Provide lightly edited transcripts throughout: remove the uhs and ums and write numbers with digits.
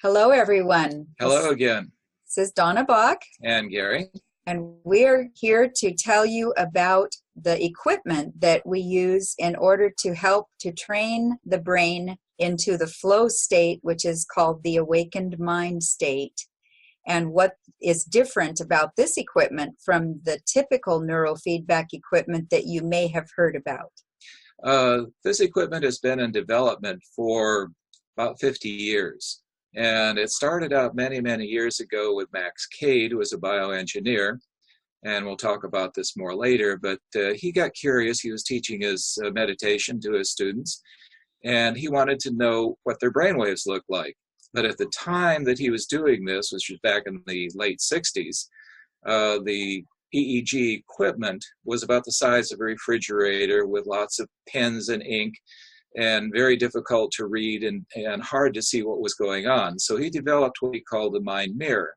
Hello, everyone. Hello again. This is Donna Bach, And Gary. and we're here to tell you about the equipment that we use in order to help to train the brain into the flow state, which is called the awakened mind state, and what is different about this equipment from the typical neurofeedback equipment that you may have heard about. This equipment has been in development for about 50 years. And it started out many, many years ago with Max Cade, who was a bioengineer. And we'll talk about this more later. But he got curious. He was teaching his meditation to his students. And he wanted to know what their brainwaves looked like. But at the time that he was doing this, which was back in the late 60s, the EEG equipment was about the size of a refrigerator with lots of pens and ink, and very difficult to read and hard to see what was going on. So he developed what he called the mind mirror,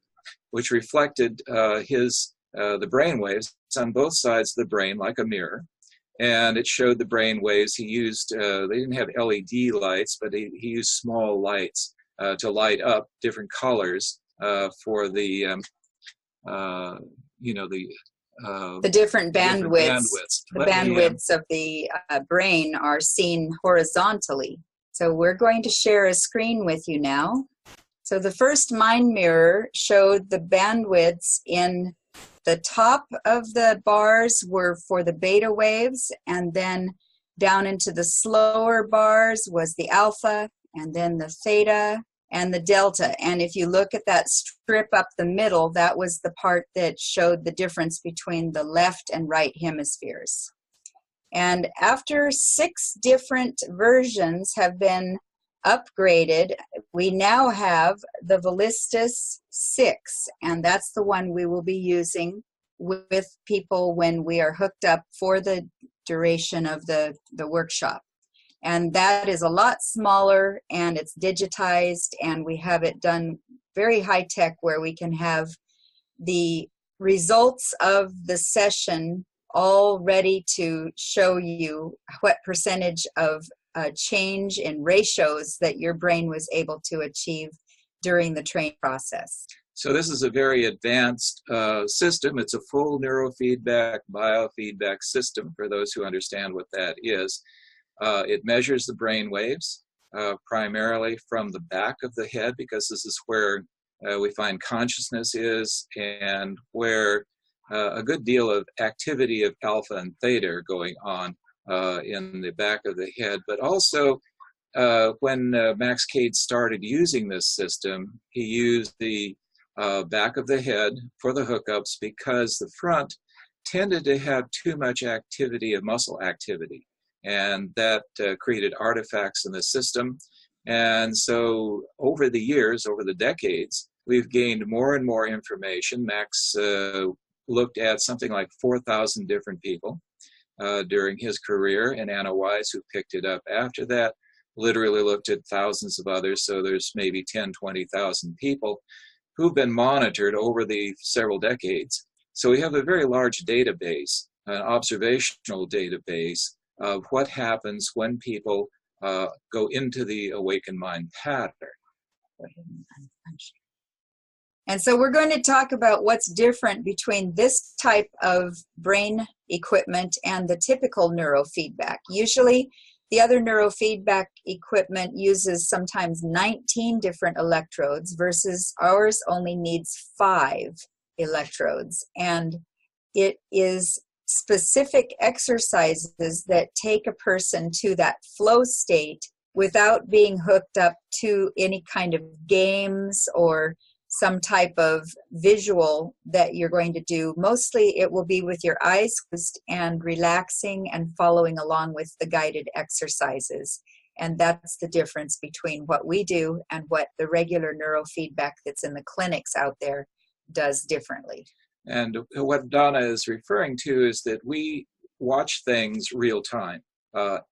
which reflected the brain waves on both sides of the brain like a mirror. And it showed the brain waves. He used, they didn't have LED lights, but he used small lights to light up different colors for the different bandwidths. The bandwidths of the brain are seen horizontally. So we're going to share a screen with you now. So the first mind mirror showed the bandwidths in the top of the bars were for the beta waves, and then down into the slower bars was the alpha, and then the theta, and the delta. And if you look at that strip up the middle, that was the part that showed the difference between the left and right hemispheres. And after 6 different versions have been upgraded, we now have the Villistus 6, and that's the one we will be using with people when we are hooked up for the duration of the workshop. And that is a lot smaller, and it's digitized, and we have it done very high tech where we can have the results of the session all ready to show you what percentage of change in ratios that your brain was able to achieve during the training process. So this is a very advanced system. It's a full neurofeedback, biofeedback system for those who understand what that is. It measures the brain waves primarily from the back of the head, because this is where we find consciousness is, and where a good deal of activity of alpha and theta are going on in the back of the head. But also, when Max Cade started using this system, he used the back of the head for the hookups because the front tended to have too much activity of muscle activity. And that created artifacts in the system. And so over the years, over the decades, we've gained more and more information. Max looked at something like 4,000 different people during his career, and Anna Wise, who picked it up after that, literally looked at thousands of others. So there's maybe 10, 20,000 people who've been monitored over the several decades. So we have a very large database, an observational database, of what happens when people go into the awakened mind pattern. And so we're going to talk about what's different between this type of brain equipment and the typical neurofeedback. Usually, the other neurofeedback equipment uses sometimes 19 different electrodes, versus ours only needs 5 electrodes. And it is specific exercises that take a person to that flow state without being hooked up to any kind of games or some type of visual that you're going to do. Mostly it will be with your eyes closed and relaxing and following along with the guided exercises. And that's the difference between what we do and what the regular neurofeedback that's in the clinics out there does differently. And what Donna is referring to is that we watch things real time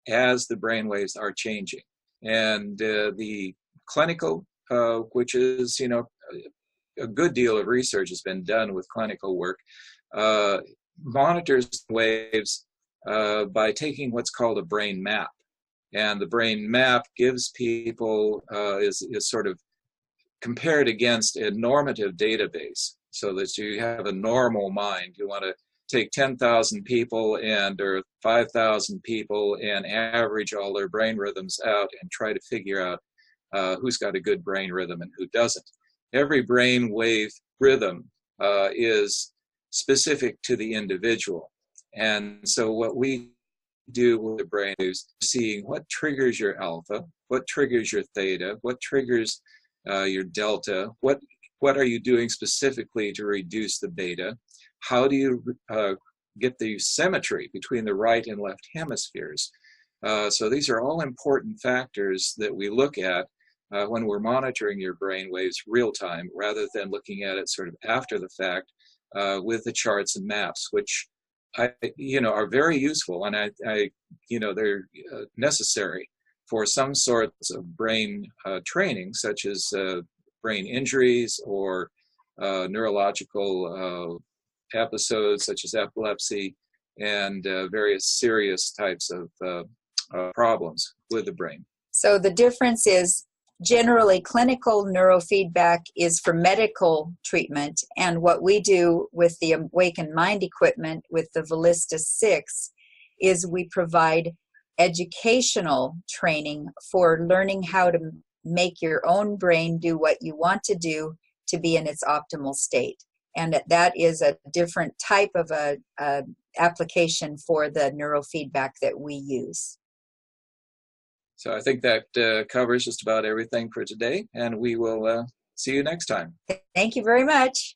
as the brainwaves are changing. And the clinical, which is, a good deal of research has been done with clinical work, monitors waves by taking what's called a brain map. And the brain map gives people, is sort of compared against a normative database, so that you have a normal mind. You want to take 10,000 people or 5,000 people and average all their brain rhythms out and try to figure out who's got a good brain rhythm and who doesn't. Every brain wave rhythm is specific to the individual. And so what we do with the brain is seeing what triggers your alpha, what triggers your theta, what triggers your delta, what are you doing specifically to reduce the beta, how do you get the symmetry between the right and left hemispheres. So these are all important factors that we look at when we're monitoring your brain waves real time, rather than looking at it sort of after the fact with the charts and maps, which are very useful, and they're necessary for some sorts of brain training, such as brain injuries or neurological episodes such as epilepsy and various serious types of problems with the brain. So the difference is, generally clinical neurofeedback is for medical treatment, and what we do with the Awakened Mind equipment with the Villistus 6 is we provide educational training for learning how to make your own brain do what you want to do to be in its optimal state. And that is a different type of a application for the neurofeedback that we use. So I think that covers just about everything for today, and we will see you next time. Thank you very much.